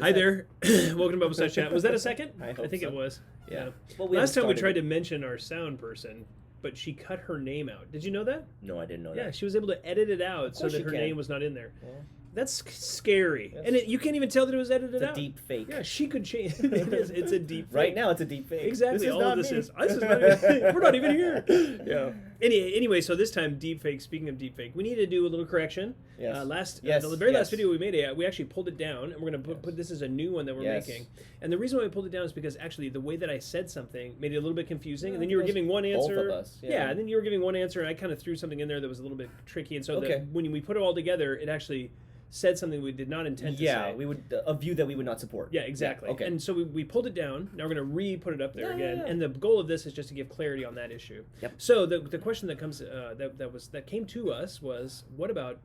Hi there. Welcome to Bubble Chat. Was that a second? I think so. it was. Yeah. Well, last time we tried to mention our sound person, but she cut her name out. Did you know that? No, I didn't know that. Yeah, she was able to edit it out so that her name was not in there. That's scary. Yes. And you can't even tell that it was edited out. It's a deep fake. Yeah, she could change. It's a deep fake. Right now, it's a deep fake. Exactly. All of this is not we're not even here. Yeah. Anyway, so this time, deep fake. Speaking of deep fake, we need to do a little correction. Yes. The very last video we made, we actually pulled it down, and we're going to put this as a new one that we're making. And the reason why we pulled it down is because actually the way that I said something made it a little bit confusing, and then you were giving one answer. Both of us. Yeah, and then you were giving one answer, and I kind of threw something in there that was a little bit tricky, and so when we put it all together, it actually said something we did not intend to say. Yeah, we would a view that we would not support. Yeah, exactly. Yeah, okay. And so we pulled it down. Now we're going to re-put it up there again. Yeah. And the goal of this is just to give clarity on that issue. Yep. So the question that comes that came to us was, what about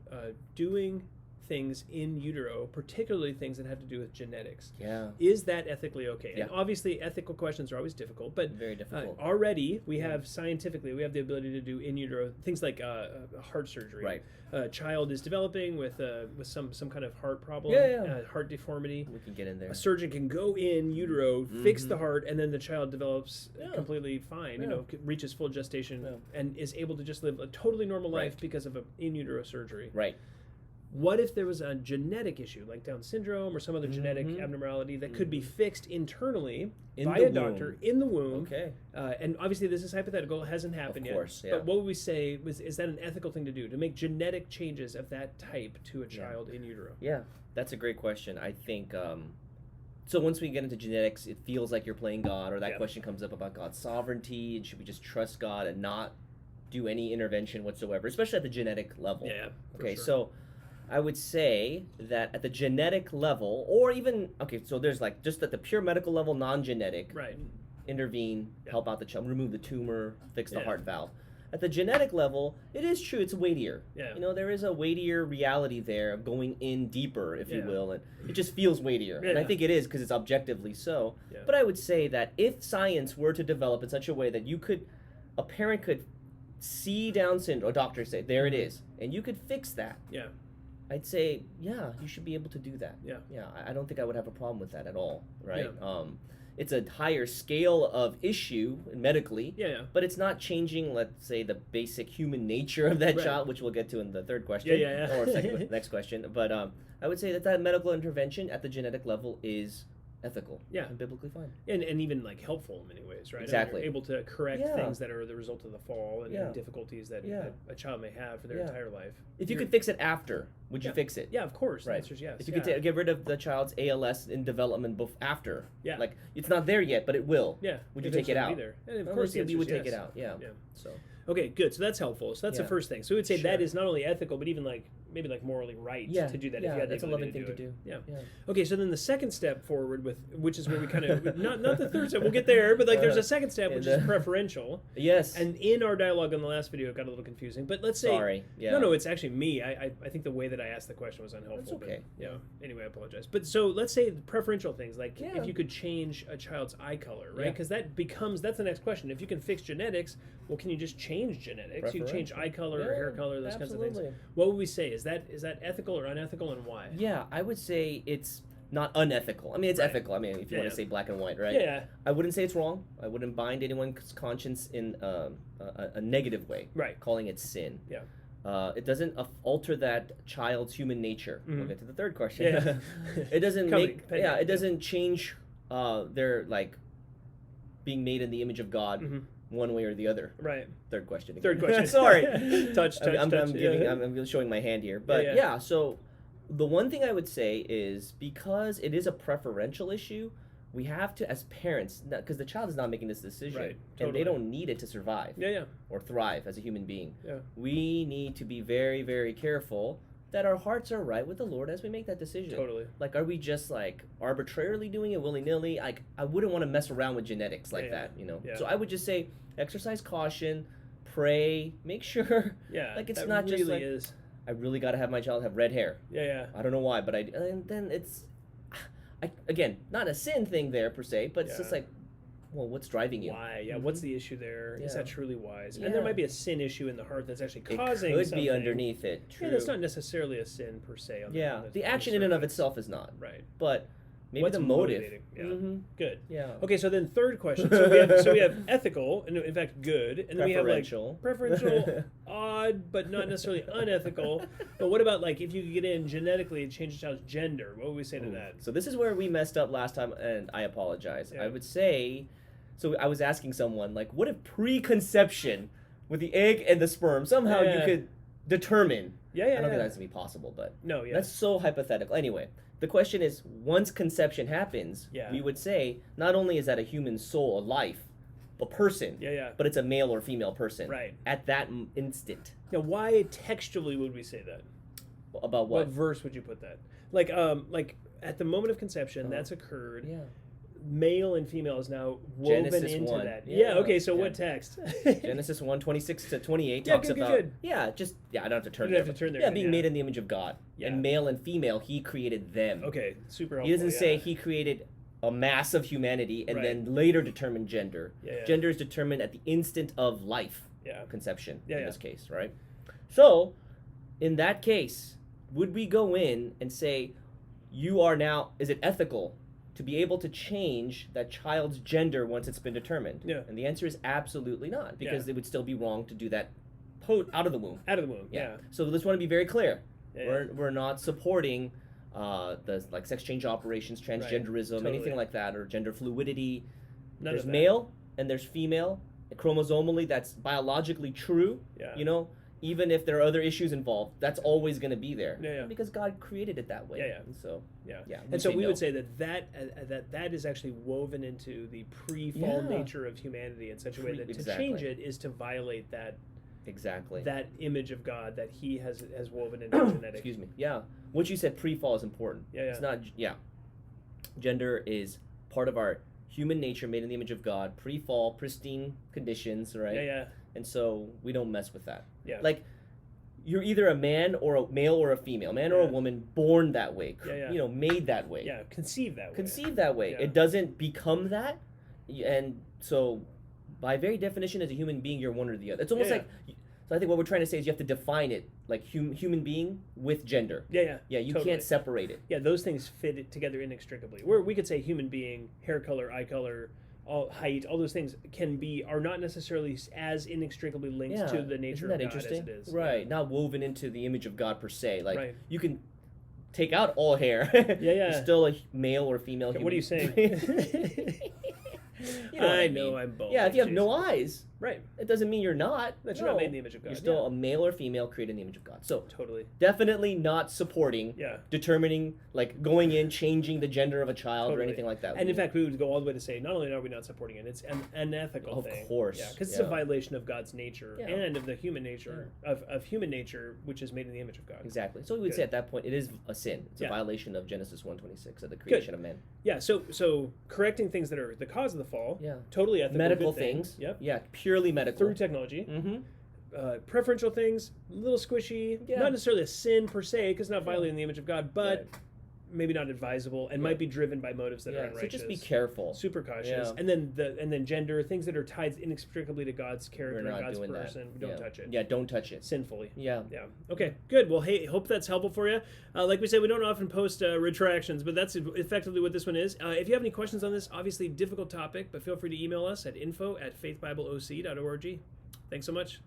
doing things in utero, particularly things that have to do with genetics? Yeah. Is that ethically okay? Yeah. And obviously ethical questions are always difficult, but very difficult. Already we have scientifically, we have the ability to do in utero things like heart surgery. Right. A child is developing with some kind of heart problem, heart deformity. We can get in there. A surgeon can go in utero, fix the heart, and then the child develops completely fine. You know, reaches full gestation and is able to just live a totally normal life because of an in utero surgery. Right. What if there was a genetic issue like Down syndrome or some other genetic abnormality that could be fixed internally by a doctor in the womb? Okay. And obviously this is hypothetical, it hasn't happened yet. Of course, yeah. But what would we say, is that an ethical thing to do, to make genetic changes of that type to a child in utero? Yeah, that's a great question. I think, so once we get into genetics, it feels like you're playing God, or that question comes up about God's sovereignty, and should we just trust God and not do any intervention whatsoever, especially at the genetic level? Yeah, okay, so I would say that at the genetic level, or even, so there's like just at the pure medical level, non-genetic, intervene, help out the child, remove the tumor, fix the heart valve. At the genetic level, it is true, it's weightier. Yeah. You know, there is a weightier reality there of going in deeper, if you will, and it just feels weightier. And I think it is because it's objectively so. Yeah. But I would say that if science were to develop in such a way that a parent could see Down syndrome, or doctors say, there it is, and you could fix that. Yeah. I'd say, yeah, you should be able to do that. Yeah. Yeah, I don't think I would have a problem with that at all, right? Yeah. It's a higher scale of issue medically, but it's not changing, let's say, the basic human nature of that child, which we'll get to in the third question, or next question. But I would say that medical intervention at the genetic level is ethical, and biblically fine, and even like helpful in many ways, right? Exactly. I mean, able to correct things that are the result of the fall and difficulties that a child may have for their entire life. If you could fix it after, would you fix it? Yeah, of course. Right. The answer is yes. If you could get rid of the child's ALS in development after, yeah, like it's not there yet, but it will. Yeah. Would you take it out? And of course, you would take it out. Yeah. So. Okay, good. So that's helpful. So that's the first thing. So we would say that is not only ethical, but even maybe morally right to do that. If you had that's a loving thing to do. Yeah. Okay, so then the second step forward which is where we kind of not the third step. We'll get there, but there's a second step which is preferential. Yes. And in our dialogue on the last video, it got a little confusing. But let's say sorry. Yeah. No, it's actually me. I think the way that I asked the question was unhelpful. That's okay. But, anyway, I apologize. But so let's say preferential things like if you could change a child's eye color, right? Because that's the next question. If you can fix genetics, well, can you just change genetics? You can change eye color or hair color, those kinds of things. What would we say? Is that ethical or unethical, and why? Yeah, I would say it's not unethical. I mean, it's ethical. I mean, if you want to say black and white, right? Yeah. I wouldn't say it's wrong. I wouldn't bind anyone's conscience in a negative way. Right. Calling it sin. Yeah. It doesn't alter that child's human nature. Mm-hmm. We'll get to the third question. Yeah. It doesn't it doesn't change their being made in the image of God. Mm-hmm. One way or the other. Right. Third question. Again. Third question. Sorry. touch. I'm showing my hand here. But so the one thing I would say is because it is a preferential issue, we have to, as parents, because the child is not making this decision, right, and they don't need it to survive or thrive as a human being. Yeah. We need to be very, very careful that our hearts are right with the Lord as we make that decision. Totally. Like, are we just arbitrarily doing it willy-nilly? I wouldn't want to mess around with genetics like that, you know? Yeah. So I would just say exercise caution, pray, make sure. Yeah, it's not really just is. I really got to have my child have red hair. Yeah. I don't know why, but and then it's, again, not a sin thing there per se, but it's just well, what's driving you? Why? Yeah, what's the issue there? Is that truly wise? Yeah. And there might be a sin issue in the heart that's actually causing something. It could something. be underneath it, true. Yeah, that's not necessarily a sin per se. The action in and of itself is not. Right. But Maybe what's the motive. Motivating? Yeah. Good. Yeah. Okay, so then third question. So we have ethical, and in fact good, and then we have like preferential, odd, but not necessarily unethical. But what about like if you could get in genetically and change a child's gender? What would we say to that? So this is where we messed up last time, and I apologize. I would say, so I was asking someone like, what if preconception with the egg and the sperm somehow you could determine? I don't think that's gonna be possible, but that's so hypothetical. Anyway. The question is, once conception happens, we would say, not only is that a human soul, a life, a person, but it's a male or female person at that instant. Now, why textually would we say that? About what? What verse would you put that? Like at the moment of conception, that's occurred. Male and female is now woven Genesis into 1. that. Okay, so what text? Genesis 1, 26 to 28 talks about... Good. I don't have to turn there. Yeah, being made in the image of God. And male and female, he created them. Okay, super helpful. He doesn't say he created a mass of humanity and then later determined gender. Gender is determined at the instant of life, conception in this case, right? So, in that case, would we go in and say, you are now... Is it ethical to be able to change that child's gender once it's been determined? And the answer is absolutely not, because it would still be wrong to do that out of the womb. Out of the womb, So let's want to be very clear. We're not supporting the like sex change operations, transgenderism, anything like that, or gender fluidity. There's male and there's female. Chromosomally, that's biologically true. You know, even if there are other issues involved, that's always going to be there. Because God created it that way. And so, and so we would say that is actually woven into the pre-fall nature of humanity in such a way that to change it is to violate that that image of God that He has woven into genetics. Excuse me. What you said pre-fall is important. It's not. Gender is part of our human nature, made in the image of God. Pre-fall, pristine conditions, right? And so we don't mess with that. Like, you're either a man or a male or a female, man or a woman, born that way, you know, made that way. Conceived that way. Conceived that way. It doesn't become that, and so by very definition, as a human being, you're one or the other. It's almost like. So I think what we're trying to say is you have to define it like human being with gender. You totally can't separate it. Those things fit together inextricably. Where we could say human being, hair color, eye color, height, all those things are not necessarily as inextricably linked to the nature of God as it is. Right, not woven into the image of God per se. Like you can take out all hair. You're still a male or female human. What are you saying? You know I know I'm both. If you have no eyes, right, it doesn't mean you're not. That you're not made in the image of God. You're still a male or female created in the image of God. So totally, definitely not supporting, determining, like going in, changing the gender of a child or anything like that. And in fact, we would go all the way to say, not only are we not supporting it, it's an unethical thing. Of course, because it's a violation of God's nature and of the human nature of human nature, which is made in the image of God. Exactly. So we would say at that point, it is a sin. It's a violation of Genesis 1:26 of the creation of man. So correcting things that are the cause of the fall. Totally ethical. Medical things. Purely medical. Through technology. Preferential things, a little squishy. Not necessarily a sin per se, because not violating the image of God, but maybe not advisable and might be driven by motives that are unrighteous. So just be careful. Super cautious. And then gender, things that are tied inextricably to God's character and God's person. Don't touch it. Don't touch it. Sinfully. Yeah. Okay, good. Well, hey, hope that's helpful for you. Like we said, we don't often post retractions, but that's effectively what this one is. If you have any questions on this, obviously difficult topic, but feel free to email us at info@faithbibleoc.org. Thanks so much.